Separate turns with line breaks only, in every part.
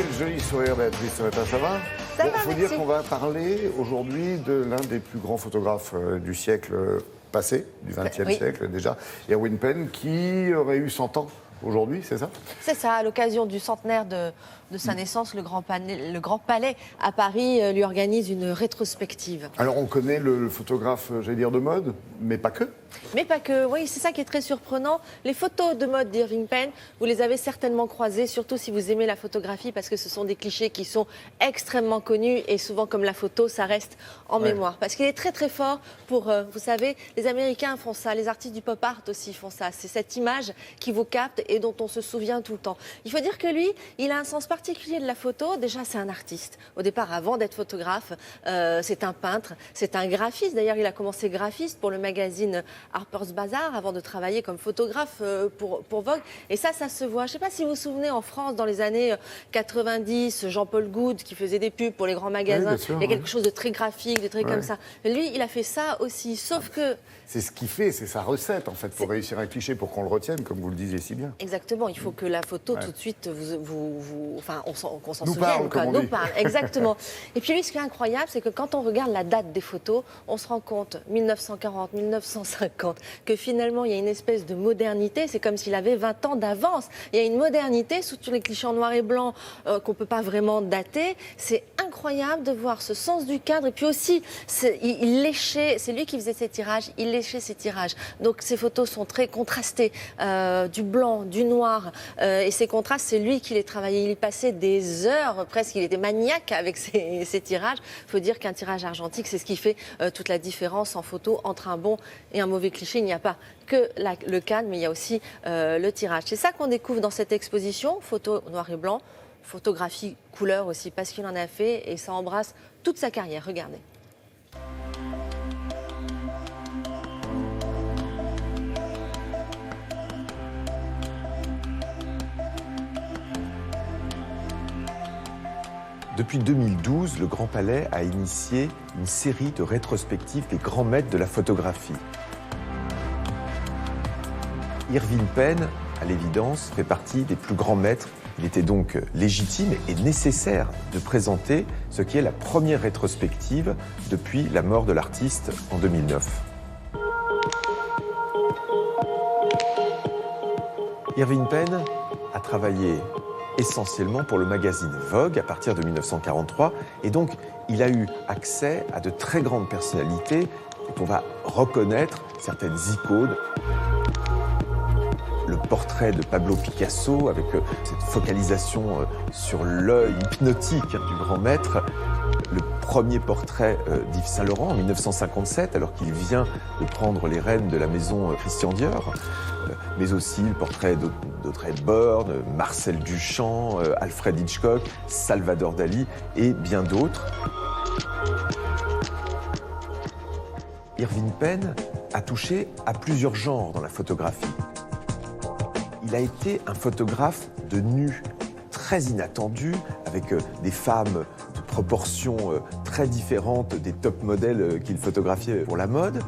Regardez le joli sourire Béatrice, ça va?
Ça va,
Il faut
merci.
dire qu'on va parler aujourd'hui de l'un des plus grands photographes du siècle passé, du XXe
oui.
siècle déjà, Irving Penn, qui aurait eu 100 ans aujourd'hui, c'est ça?
C'est ça, à l'occasion du centenaire de sa naissance, le Grand Palais à Paris lui organise une rétrospective.
Alors on connaît le photographe, j'allais dire de mode, mais pas que.
Mais pas que, oui, c'est ça qui est très surprenant. Les photos de mode d'Irving Penn, vous les avez certainement croisées, surtout si vous aimez la photographie, parce que ce sont des clichés qui sont extrêmement connus et souvent, comme la photo, ça reste en mémoire. Parce qu'il est très très fort pour, vous savez, les Américains font ça, les artistes du pop art aussi font ça. C'est cette image qui vous capte et dont on se souvient tout le temps. Il faut dire que lui, il a un sens particulier de la photo. Déjà, c'est un artiste. Au départ, avant d'être photographe, c'est un peintre, c'est un graphiste. D'ailleurs, il a commencé graphiste pour le magazine Harper's Bazaar avant de travailler comme photographe pour Vogue. Et ça se voit. Je ne sais pas si vous vous souvenez, en France, dans les années 90, Jean-Paul Goud qui faisait des pubs pour les grands magasins.
Oui, bien sûr,
il y a quelque chose de très graphique, de très comme ça. Lui, il a fait ça aussi, sauf que...
C'est ce qu'il fait, c'est sa recette en fait, pour réussir un cliché, pour qu'on le retienne, comme vous le disiez si bien.
Exactement, il faut que la photo tout de suite qu'on s'en souvienne,
parle, comme on
nous
dit.
parle. Exactement. Et puis lui, ce qui est incroyable, c'est que quand on regarde la date des photos, on se rend compte, 1940, 1950, que finalement il y a une espèce de modernité. C'est comme s'il avait 20 ans d'avance. Il y a une modernité sous tous les clichés en noir et blanc qu'on ne peut pas vraiment dater. C'est incroyable de voir ce sens du cadre. Et puis aussi, il léchait, c'est lui qui faisait ses tirages, il léchait ses tirages. Donc ces photos sont très contrastées, du blanc, du noir. Et ces contrastes, c'est lui qui les travaillait. Il y passait des heures presque, il était maniaque avec ses tirages. Il faut dire qu'un tirage argentique, c'est ce qui fait toute la différence en photo entre un bon et un mauvais cliché. Il n'y a pas que le cadre, mais il y a aussi le tirage. C'est ça qu'on découvre dans cette exposition, photo noir et blanc, photographie couleur aussi, parce qu'il en a fait et ça embrasse toute sa carrière. Regardez.
Depuis 2012, le Grand Palais a initié une série de rétrospectives des grands maîtres de la photographie. Irving Penn, à l'évidence, fait partie des plus grands maîtres. Il était donc légitime et nécessaire de présenter ce qui est la première rétrospective depuis la mort de l'artiste en 2009. Irving Penn a travaillé essentiellement pour le magazine Vogue à partir de 1943 et donc il a eu accès à de très grandes personnalités dont on va reconnaître certaines icônes. Le portrait de Pablo Picasso avec cette focalisation sur l'œil hypnotique du grand maître. Le premier portrait d'Yves Saint Laurent en 1957 alors qu'il vient de prendre les rênes de la maison Christian Dior. Mais aussi le portrait d'Audrey Hepburn, Marcel Duchamp, Alfred Hitchcock, Salvador Dali et bien d'autres. Irving Penn a touché à plusieurs genres dans la photographie. Il a été un photographe de nu très inattendu, avec des femmes de proportions très différentes des top modèles qu'il photographiait pour la mode.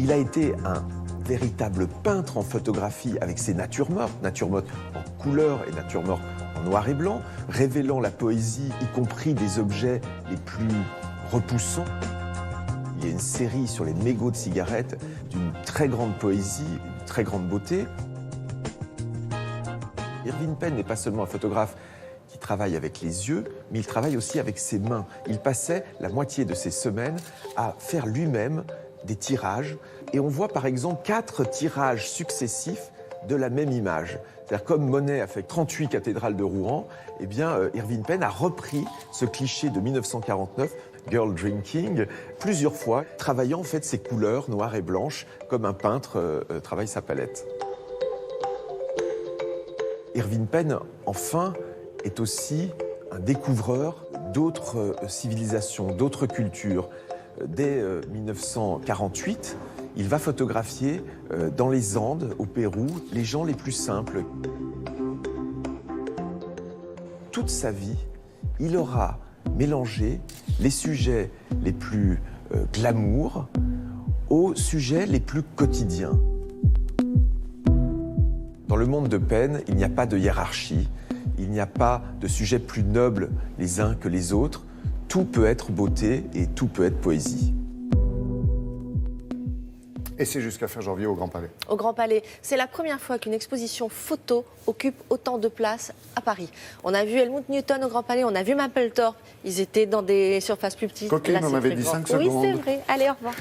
Il a été un véritable peintre en photographie avec ses natures mortes en couleur et natures mortes en noir et blanc, révélant la poésie, y compris des objets les plus repoussants. Il y a une série sur les mégots de cigarettes d'une très grande poésie, d'une très grande beauté. Irving Penn n'est pas seulement un photographe qui travaille avec les yeux, mais il travaille aussi avec ses mains. Il passait la moitié de ses semaines à faire lui-même des tirages. Et on voit par exemple 4 tirages successifs de la même image. C'est-à-dire comme Monet a fait 38 cathédrales de Rouen, eh bien Irving Penn a repris ce cliché de 1949, Girl Drinking, plusieurs fois, travaillant en fait ses couleurs noires et blanches comme un peintre travaille sa palette. Irving Penn, enfin, est aussi un découvreur d'autres civilisations, d'autres cultures. Dès 1948, il va photographier dans les Andes, au Pérou, les gens les plus simples. Toute sa vie, il aura mélangé les sujets les plus glamour aux sujets les plus quotidiens. Dans le monde de Penn, il n'y a pas de hiérarchie, Il n'y a pas de sujet plus noble les uns que les autres. Tout peut être beauté et tout peut être poésie.
Et c'est jusqu'à fin janvier au Grand Palais.
Au Grand Palais, c'est la première fois qu'une exposition photo occupe autant de place à Paris. On a vu Helmut Newton au Grand Palais, on a vu Mapplethorpe. Ils étaient dans des surfaces plus petites.
Coquine,
Là,
on
c'est
avait
très
dit
grand.
5 secondes.
Oui, c'est vrai. Allez, au revoir.